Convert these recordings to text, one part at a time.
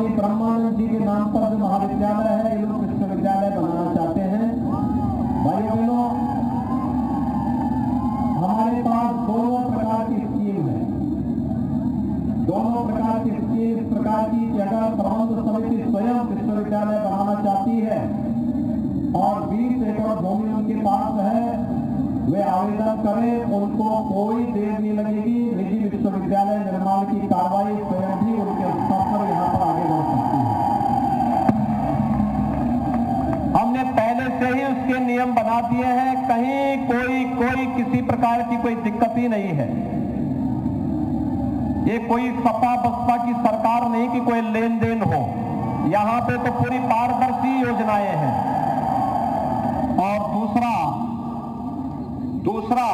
स्वामी ब्रह्मानंद जी के नाम पर जो महाविद्यालय है, ये लोग विश्वविद्यालय बनाना चाहते हैं। भाइयों बहनों, हमारे पास दोनों प्रकार की स्कीम है। दोनों प्रकार की स्कीम इस प्रकार की कि अगर प्रबंध समिति स्वयं विश्वविद्यालय बनाना चाहती है और 20 एकड़ भूमि उनके पास है, वे आवेदन करें, उनको कोई देर नहीं लगेगी। निजी विश्वविद्यालय निर्माण की कार्रवाई स्वयं भी उनके स्तर पर यहाँ पर आगे बढ़ सकती है। हमने पहले से ही उसके नियम बना दिए हैं, कहीं कोई किसी प्रकार की कोई दिक्कत ही नहीं है। ये कोई सपा बसपा की सरकार नहीं कि कोई लेन देन हो, यहाँ पे तो पूरी पारदर्शी योजनाएं हैं। और दूसरा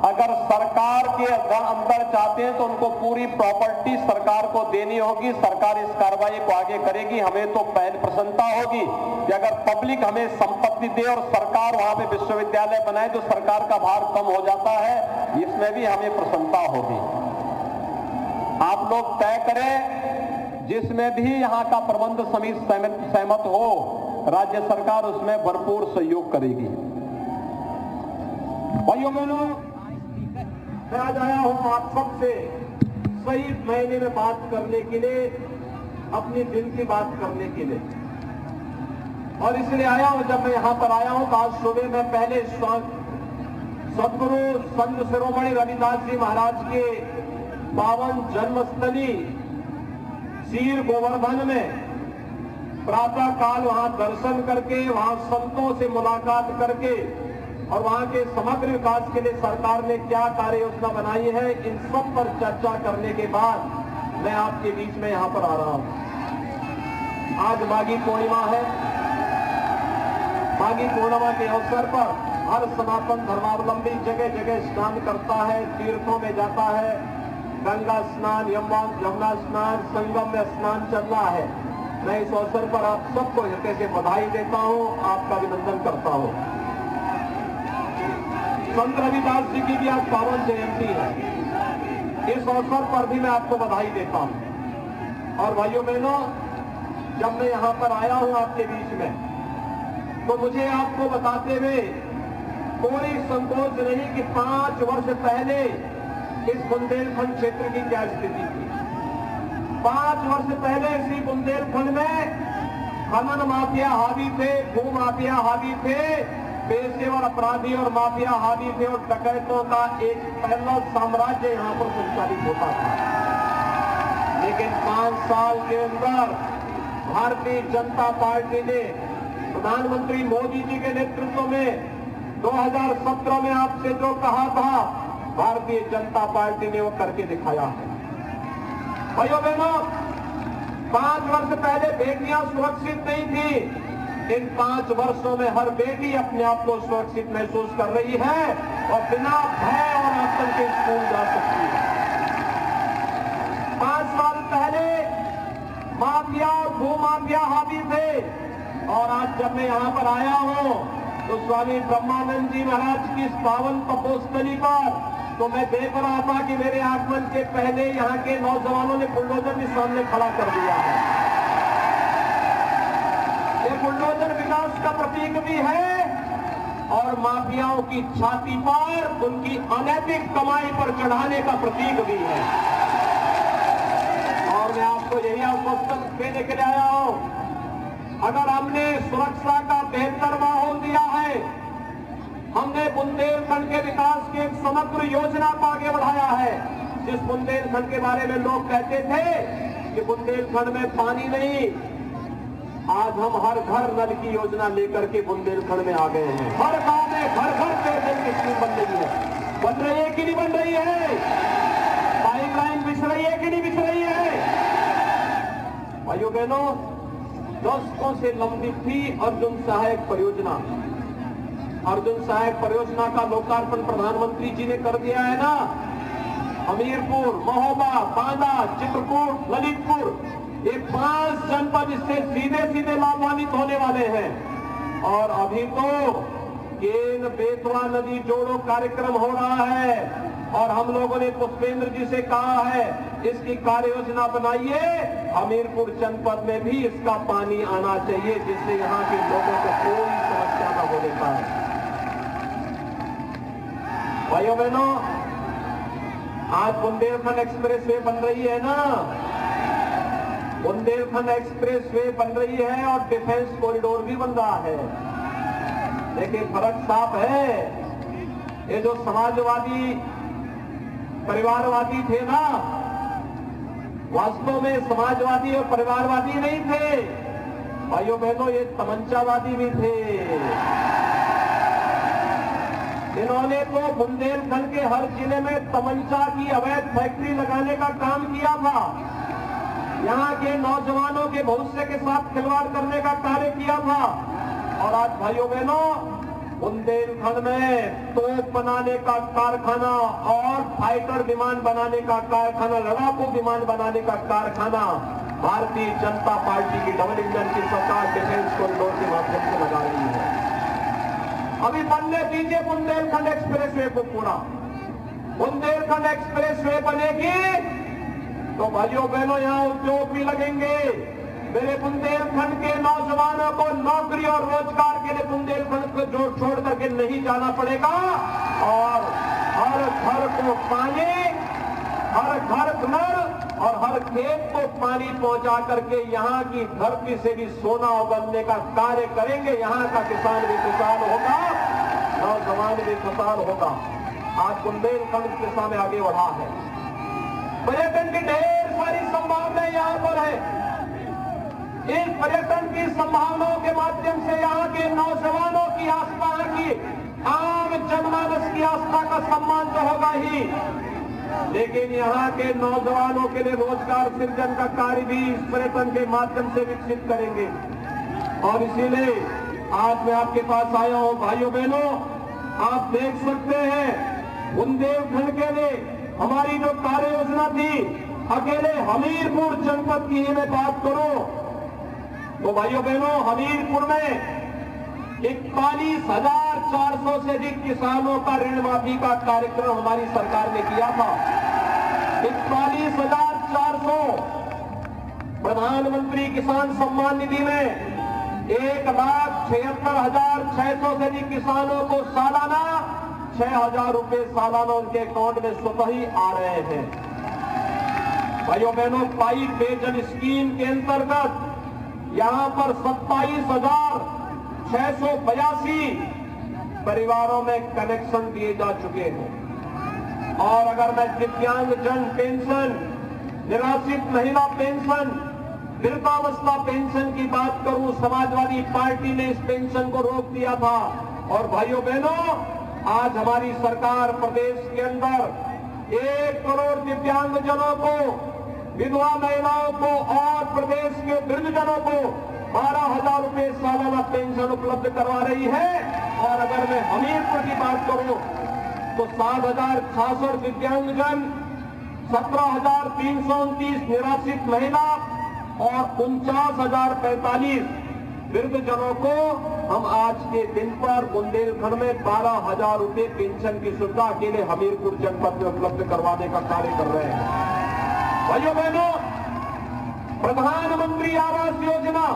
अगर सरकार के अंदर चाहते हैं तो उनको पूरी प्रॉपर्टी सरकार को देनी होगी। सरकार इस कार्रवाई को आगे करेगी। हमें तो पहले प्रसन्नता होगी कि अगर पब्लिक हमें संपत्ति दे और सरकार वहां पे विश्वविद्यालय बनाए तो सरकार का भार कम हो जाता है, इसमें भी हमें प्रसन्नता होगी। आप लोग तय करें, जिसमें भी यहाँ का प्रबंध समिति सहमत हो, राज्य सरकार उसमें भरपूर सहयोग करेगी। भाइयों बहनों, मैं आज आया हूं आप सबसे सही महीने में बात करने के लिए, अपनी दिल की बात करने के लिए। और इसलिए आया हूं, जब मैं यहां पर आया हूं तो आज सुबह मैं पहले सदगुरु संत शिरोमणि रविदास जी महाराज के पावन जन्मस्थली सीर गोवर्धन में प्रातः काल वहां दर्शन करके, वहां संतों से मुलाकात करके और वहां के समग्र विकास के लिए सरकार ने क्या कार्य योजना बनाई है, इन सब पर चर्चा करने के बाद मैं आपके बीच में यहां पर आ रहा हूं। आज माघी पूर्णिमा है। माघी पूर्णिमा के अवसर पर हर सनातन धर्मावलंबी जगह जगह स्नान करता है, तीर्थों में जाता है। गंगा स्नान, यमुना स्नान, संगम में स्नान चल रहा है। मैं इस अवसर पर आप सबको हृदय से बधाई देता हूं, आपका अभिनंदन करता हूं। संत रविदास जी की भी आज पावन जयंती है। इस अवसर पर भी मैं आपको बधाई देता हूं। और भाइयों बहनों, जब मैं यहां पर आया हूं आपके बीच में, तो मुझे आपको बताते हुए कोई संकोच नहीं कि 5 वर्ष पहले इस बुंदेलखंड क्षेत्र की क्या स्थिति थी। 5 वर्ष पहले इसी बुंदेलखंड में खनन माफिया हावी थे, भू माफिया हावी थे, पेशेवर अपराधी और माफिया हावी थे और डकैतों का एक पहला साम्राज्य यहां पर संचालित होता था। लेकिन 5 साल के अंदर भारतीय जनता पार्टी ने प्रधानमंत्री मोदी जी के नेतृत्व में 2017 में आपसे जो कहा था, भारतीय जनता पार्टी ने वो करके दिखाया है। भाइयों बहनों, 5 वर्ष पहले बेटियां सुरक्षित नहीं थी। इन 5 वर्षों में हर बेटी अपने आप को सुरक्षित महसूस कर रही है और बिना भय और आतंक के स्कूल जा सकती है। 5 साल पहले माफिया और भूमाफिया हावी थे और आज जब मैं यहाँ पर आया हूँ तो स्वामी ब्रह्मानंद जी महाराज की इस पावन तपोस्थली पर तो मैं देख रहा था कि मेरे आगमन के पहले यहाँ के नौजवानों ने बुलडोजर भी सामने खड़ा कर दिया है। ये बुलडोजर विकास का प्रतीक भी है और माफियाओं की छाती पर उनकी अनैतिक कमाई पर चढ़ाने का प्रतीक भी है। और मैं आपको यही आश्वासन देने के लिए आया हूं, अगर हमने सुरक्षा का बेहतर माहौल दिया है, हमने बुंदेलखंड के विकास की एक समग्र योजना को आगे बढ़ाया है। जिस बुंदेलखंड के बारे में लोग कहते थे कि बुंदेलखंड में पानी नहीं, आज हम हर घर नल की योजना लेकर के बुंदेलखंड में आ गए हैं। हर गांव में घर घर पेयजल की स्कीम बन रही है कि नहीं बन रही है? पाइपलाइन बिछ रही है कि नहीं बिछ रही है? भाइयों बहनों, दशकों से लंबित थी अर्जुन सहायक परियोजना। अर्जुन सहायक परियोजना का लोकार्पण प्रधानमंत्री जी ने कर दिया है ना। हमीरपुर, महोबा, बांदा, चित्रकूट, ललितपुर, ये 5 जनपद इससे सीधे सीधे लाभान्वित होने वाले हैं। और अभी तो केन बेतवा नदी जोड़ो कार्यक्रम हो रहा है। और हम लोगों ने पुष्पेंद्र जी से कहा है इसकी कार्य योजना बनाइए, हमीरपुर जनपद में भी इसका पानी आना चाहिए, जिससे यहाँ के लोगों को कोई समस्या न होने पाए। भाइयों बहनों, आज बुंदेलखंड एक्सप्रेस वे बन रही है ना, बुंदेलखंड एक्सप्रेस वे बन रही है और डिफेंस कॉरिडोर भी बन रहा है। लेकिन फर्क साफ है, ये जो समाजवादी परिवारवादी थे ना, वास्तव में समाजवादी और परिवारवादी नहीं थे भाइयों बहनों, ये तमंचावादी भी थे। इन्होंने तो बुंदेलखंड के हर जिले में तमंचा की अवैध फैक्ट्री लगाने का काम किया था, यहाँ के नौजवानों के भविष्य के साथ खिलवाड़ करने का कार्य किया था। और आज भाइयों बहनों, बुंदेलखंड में तोप बनाने का कारखाना और फाइटर विमान बनाने का कारखाना, लड़ाकू विमान बनाने का कारखाना भारतीय जनता पार्टी की डबल इंजन की सरकार डिफेंस कॉरिडोर के माध्यम से लगा रही है। अभी बनने दीजिए बुंदेलखंड एक्सप्रेस वे को पूरा। बुंदेलखंड एक्सप्रेस वे बनेगी तो भाइयों बहनों यहाँ उद्योग भी लगेंगे। मेरे बुंदेलखंड के नौजवानों को नौकरी और रोजगार के लिए बुंदेलखंड को छोड़ करके नहीं जाना पड़ेगा और हर घर को पानी, हर घर नल और हर खेत को पानी पहुंचा करके यहाँ की धरती से भी सोना उगलने का कार्य करेंगे। यहाँ का किसान भी खुशहाल होगा, नौजवान भी खुशहाल होगा। आज बुंदेलखंड दिशा में आगे बढ़ा है। पर्यटन की ढेर सारी संभावनाएं यहाँ पर है। इस पर्यटन की संभावनाओं के माध्यम से यहाँ के नौजवानों की आस्था की, आम जनमानस की आस्था का सम्मान तो होगा ही, लेकिन यहाँ के नौजवानों के लिए रोजगार सृजन का कार्य भी इस पर्यटन के माध्यम से विकसित करेंगे। और इसीलिए आज मैं आपके पास आया हूँ। भाइयों बहनों, आप देख सकते हैं बुंदेलखंड के लिए हमारी जो कार्य योजना थी, अकेले हमीरपुर जनपद की ही मैं बात करूं तो भाइयों बहनों, हमीरपुर में 41,400 से अधिक किसानों का ऋण माफी का कार्यक्रम हमारी सरकार ने किया था। 41,400 प्रधानमंत्री किसान सम्मान निधि में 1,76,600 से अधिक किसानों को सालाना 6,000 रुपए सालाना उनके अकाउंट में स्वतः ही आ रहे हैं। भाइयों बहनों, पाइप पेयजल स्कीम के अंतर्गत यहां पर 27,682 परिवारों में कनेक्शन दिए जा चुके हैं। और अगर मैं दिव्यांग जन पेंशन, निराश्रित महिला पेंशन, वृद्धावस्था पेंशन की बात करूं, समाजवादी पार्टी ने इस पेंशन को रोक दिया था। और भाइयों बहनों, आज हमारी सरकार प्रदेश के अंदर 1 करोड़ दिव्यांगजनों को, विधवा महिलाओं को और प्रदेश के वृद्धजनों को 12,000 रुपए सालाना पेंशन उपलब्ध करवा रही है। और अगर मैं हमीरपुर की बात करूं तो 7,066 दिव्यांगजन, 17,329 निराश्रित महिला और 49,045 वृद्धजनों को हम आज के दिन पर बुंदेलखंड में 12,000 रुपए पेंशन की सुविधा के लिए हमीरपुर जनपद में उपलब्ध करवाने का कार्य कर रहे हैं। भाइयों बहनों, प्रधानमंत्री आवास योजना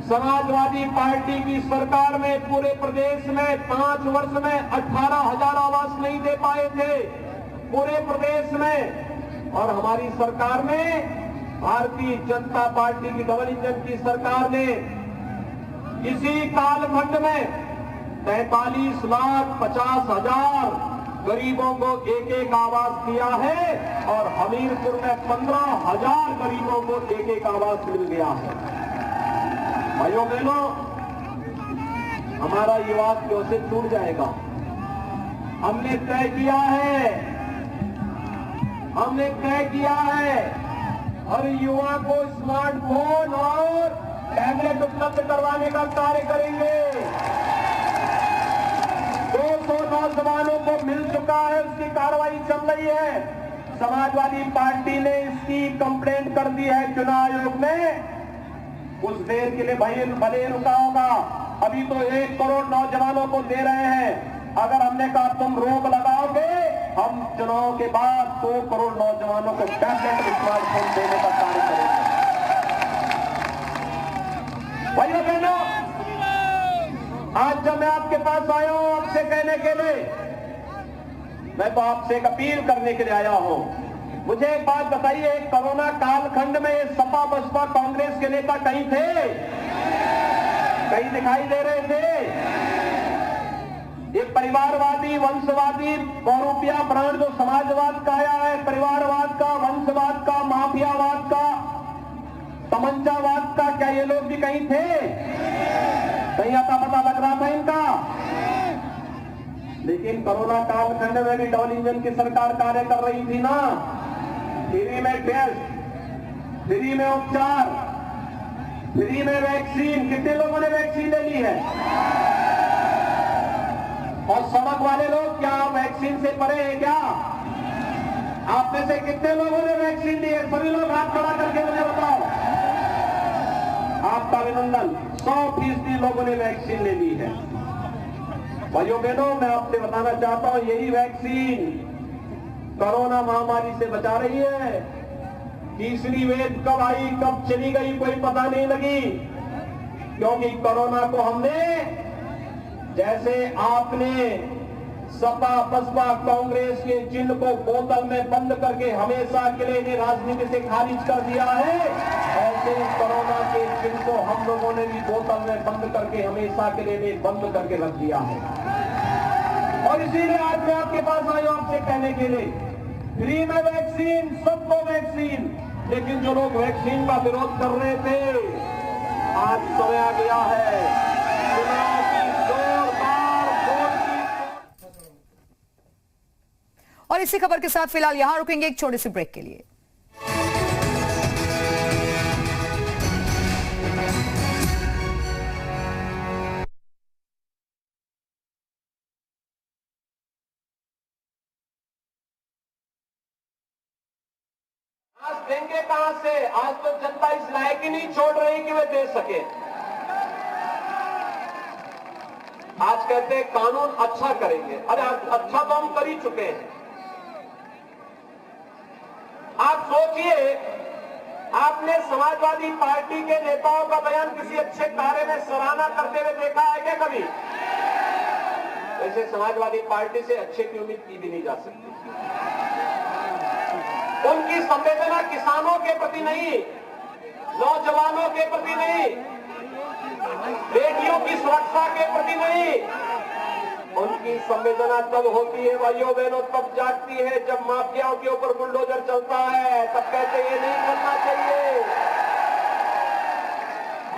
समाजवादी पार्टी की सरकार में पूरे प्रदेश में 5 वर्ष में 18,000 आवास नहीं दे पाए थे पूरे प्रदेश में। और हमारी सरकार में, भारतीय जनता पार्टी की डबल इंजन की सरकार ने इसी कालखंड में 43,50,000 गरीबों को एक आवास दिया है और हमीरपुर में 15,000 गरीबों को एक आवास मिल गया है। भाइयों बहनों, हमारा युवा क्यों से छूट जाएगा? हमने तय किया है हर युवा को स्मार्टफोन और टैबलेट उपलब्ध करवाने का कार्य करेंगे। 200 नौजवानों को मिल चुका है, उसकी कार्रवाई चल रही है। समाजवादी पार्टी ने इसकी कंप्लेंट कर दी है चुनाव आयोग में। कुछ देर के लिए भले रुका होगा, अभी तो 1 करोड़ नौजवानों को दे रहे हैं। अगर हमने कहा तुम रोक लगाओगे, हम चुनाव के बाद 2 करोड़ नौजवानों को टैबलेट स्मार्टफोन देने का कार्य करेंगे। भाइयों बहनों, आज जब मैं आपके पास आया हूं आपसे कहने के लिए, मैं तो आपसे एक अपील करने के लिए आया हूं। मुझे एक बात बताइए, कोरोना कालखंड में ये सपा बसपा कांग्रेस के नेता कहीं थे? कहीं दिखाई दे रहे थे? ये परिवारवादी, वंशवादी, बहुरूपिया ब्रांड जो समाजवाद का आया है, परिवारवाद का, वंशवाद का, माफियावाद का, तमंचावाद का, क्या ये लोग भी कहीं थे? कहीं आता पता लग रहा था इनका? लेकिन कोरोना कालखंड में भी डबल इंजन की सरकार कार्य कर रही थी ना। फ्री में टेस्ट, फ्री में उपचार, फ्री में वैक्सीन। कितने लोगों ने वैक्सीन ले ली है? और सड़क वाले लोग क्या वैक्सीन से परे हैं क्या? आप में से कितने लोगों ने वैक्सीन ली है? सभी लोग हाथ खड़ा करके मुझे बताओ। आपका अभिनंदन। 100% लोगों ने वैक्सीन ले ली है। भाइयों बहनों, मैं आपसे बताना चाहता हूं, यही वैक्सीन कोरोना महामारी से बचा रही है। तीसरी वेव कब आई कब चली गई कोई पता नहीं लगी, क्योंकि कोरोना को हमने, जैसे आपने सपा बसपा कांग्रेस के चिन्ह को बोतल में बंद करके हमेशा के लिए राजनीति से खारिज कर दिया है, ऐसे ही कोरोना के चिन्ह को हम लोगों ने भी बोतल में बंद करके हमेशा के लिए बंद करके रख दिया है। और इसीलिए आज मैं आपके पास आया आपसे कहने के लिए, फ्री में वैक्सीन, सबको वैक्सीन। लेकिन जो लोग वैक्सीन का विरोध कर रहे थे, आज समय आ गया है चुनाव की जोरदार वोट की। और इसी खबर के साथ फिलहाल यहां रुकेंगे एक छोटे से ब्रेक के लिए। आज देंगे कहां से? आज तो जनता इस लायक ही नहीं छोड़ रही कि वे दे सके। आज कहते हैं कानून अच्छा करेंगे। अरे अच्छा तो हम कर ही चुके हैं। आप सोचिए, आपने समाजवादी पार्टी के नेताओं का बयान किसी अच्छे कार्य में सराहना करते हुए देखा है क्या कभी? वैसे समाजवादी पार्टी से अच्छे की उम्मीद की भी नहीं जा सकती। उनकी संवेदना किसानों के प्रति नहीं, नौजवानों के प्रति नहीं, बेटियों की सुरक्षा के प्रति नहीं। उनकी संवेदना तब होती है भाइयों बहनों, तब जागती है जब माफियाओं के ऊपर बुलडोजर चलता है। तब कहते ये नहीं करना चाहिए।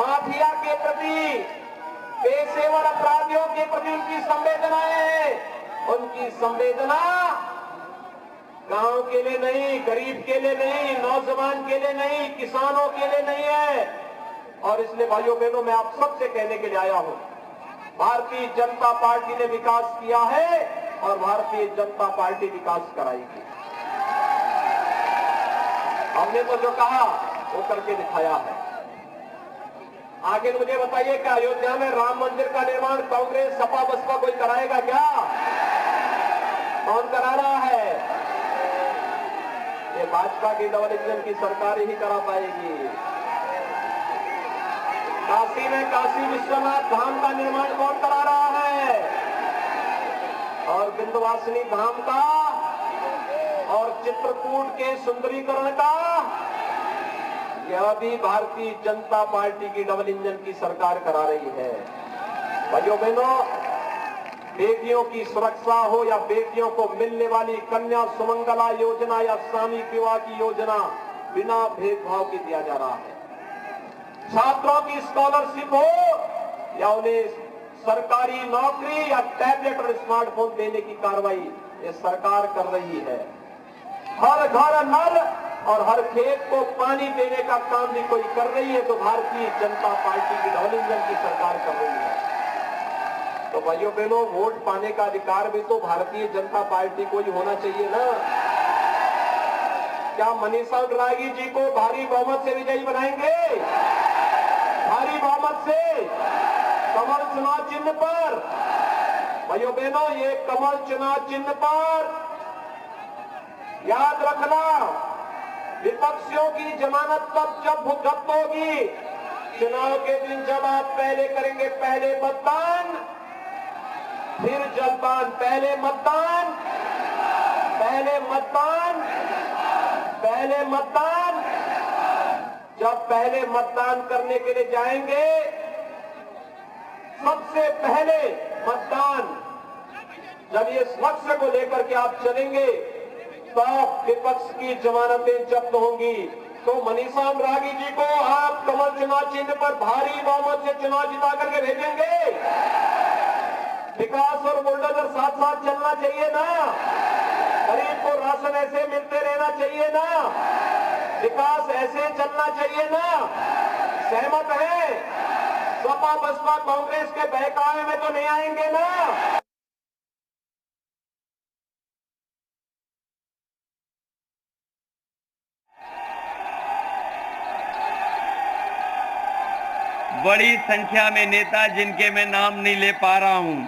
माफिया के प्रति, पेशेवर अपराधियों के प्रति उनकी संवेदना है। उनकी संवेदना गांव के लिए नहीं, गरीब के लिए नहीं, नौजवान के लिए नहीं, किसानों के लिए नहीं है। और इसलिए भाइयों बहनों, मैं आप सबसे कहने के लिए आया हूं, भारतीय जनता पार्टी ने विकास किया है और भारतीय जनता पार्टी विकास कराएगी। हमने तो जो कहा वो करके दिखाया है। आगे मुझे बताइए, क्या अयोध्या में राम मंदिर का निर्माण कांग्रेस सपा बसपा कोई कराएगा क्या? कौन करा रहा है? ये भाजपा की डबल इंजन की सरकार ही करा पाएगी। काशी में काशी विश्वनाथ धाम का निर्माण कौन करा रहा है? और विंध्यवासिनी धाम का और चित्रकूट के सुंदरीकरण का, यह भी भारतीय जनता पार्टी की डबल इंजन की सरकार करा रही है। भाइयों बहनों, बेटियों की सुरक्षा हो या बेटियों को मिलने वाली कन्या सुमंगला योजना या सामूहिक विवाह की योजना, बिना भेदभाव के दिया जा रहा है। छात्रों की स्कॉलरशिप हो या उन्हें सरकारी नौकरी या टैबलेट और स्मार्टफोन देने की कार्रवाई ये सरकार कर रही है। हर घर नल और हर खेत को पानी देने का काम भी कोई कर रही है, तो भारतीय जनता पार्टी की डबल इंजन की सरकार कर रही है। तो भाइयों बहनों, वोट पाने का अधिकार भी तो भारतीय जनता पार्टी को ही होना चाहिए ना। क्या मनीषा उग्रागी जी को भारी बहुमत से विजयी बनाएंगे? भारी बहुमत से कमल चुनाव चिन्ह पर? भाइयों बहनों, ये कमल चुनाव चिन्ह पर याद रखना, विपक्षियों की जमानत पर जब जब्त होगी, चुनाव के दिन जब आप पहले करेंगे पहले मतदान फिर जलपान, पहले मतदान पहले मतदान पहले मतदान। जब पहले मतदान करने के लिए जाएंगे, सबसे पहले मतदान जब ये लक्ष्य को लेकर के आप चलेंगे तो विपक्ष की जमानतें जब्त होंगी। तो मनीषा अनुरागी जी को आप कमल चुनाव चिन्ह पर भारी बहुमत से चुनाव जिता करके भेजेंगे। विकास और बुलडोजर साथ साथ चलना चाहिए ना, गरीब को राशन ऐसे मिलते रहना चाहिए ना, विकास ऐसे चलना चाहिए ना। सहमत है? सपा बसपा कांग्रेस के बहकावे में तो नहीं आएंगे ना। बड़ी संख्या में नेता जिनके मैं नाम नहीं ले पा रहा हूं,